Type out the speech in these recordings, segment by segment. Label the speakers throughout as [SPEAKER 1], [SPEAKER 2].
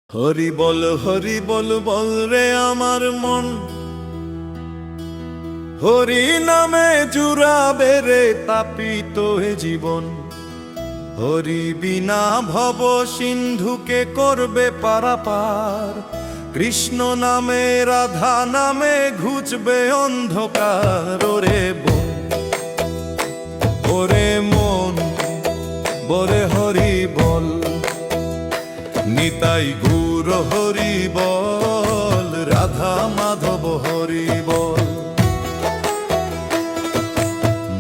[SPEAKER 1] হরি বল বল রে আমার মন, হরি নামে জুড়াবে রে তাপিত এ জীবন। হরি বিনা ভব সিন্ধুকে করবে পারাপার, কৃষ্ণ নামে রাধা নামে ঘুচবে অন্ধকার। ওরে বোন ওরে মন বরে হরি বল, নিতাই গৌর হরি বল, রাধা মাধব হরি বল।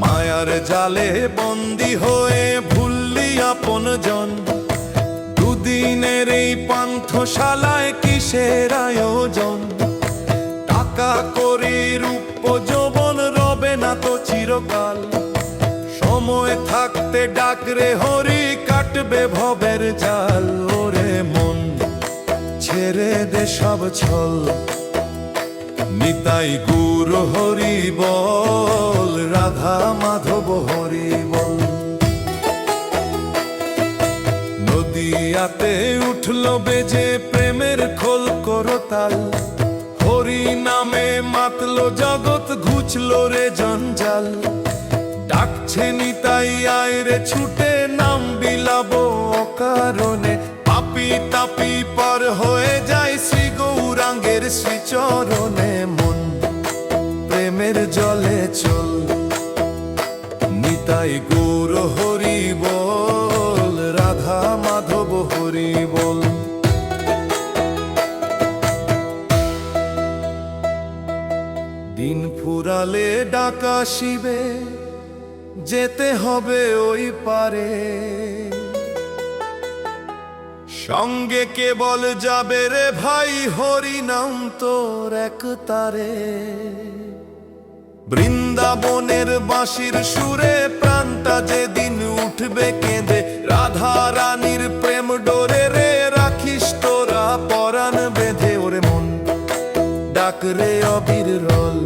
[SPEAKER 1] মায়ার জালে বন্দী হয়ে ভুললি আপন জন, দুদিনের এই পান্থশালায় কিসের আয়োজন? টাকা করি রূপ যৌবন রবে না তো চিরকাল, সময় থাকতে ডাকরে হরি কাটবে ভবের জাল। ওরে মন ছেড়ে দে সব ছল, নিতাই গৌর হরি বল, রাধা মাধব হরি বল। নদিয়াতে উঠল বেজে প্রেমের খোল করতাল, হরি নামে মাতল জগৎ ঘুচলো রে জঞ্জাল। ডাকছে নিতাই আয় রে ছুটে, নাম বিলাবো অকারণে, পাপি তাপি পার হয়ে যায় শ্রী গৌরাঙ্গের শ্রীচরণে। মন প্রেমের জলে চল, নিতাই গৌর হরি বল, রাধা মাধব হরি বল। দিন ফুরালে ডাকা শিবে, যেতে হবে ওই পারে, সঙ্গে কেবল যাবে রে ভাই হরি নাম তোর এক তারে। বৃন্দাবনের বাঁশির সুরে প্রাণটা যেদিন উঠবে কেঁদে, রাধা রানীর প্রেম ডোরে রে রাখিস তোরা পরাণ বেঁধে। ওরে মন ডাক রে অবির রল,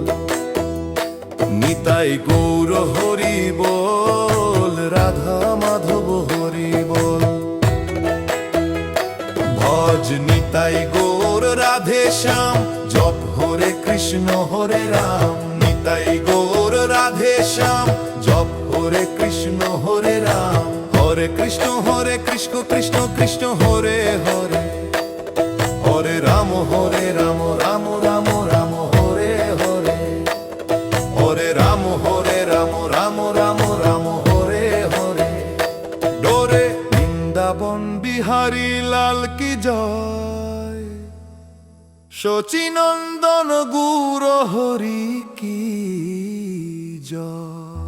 [SPEAKER 1] নিতাই গৌর হরি বল, রাধা মাধব হরি বল। ভজ নিতাই গৌর রাধে শ্যাম, জপ হরে কৃষ্ণ হরে রাম। নিতাই গৌর রাধে শ্যাম, জপ হরে কৃষ্ণ হরে রাম। হরে কৃষ্ণ কৃষ্ণ কৃষ্ণ হরে হরে, হরে রাম রাম রাম রাম হরে হরে, হরে রাম রাম রাম রাম হরে হরে। ডোরে বৃন্দাবন বিহারী লাল কি জয়, শচীনন্দন গৌর হরি কি জয়।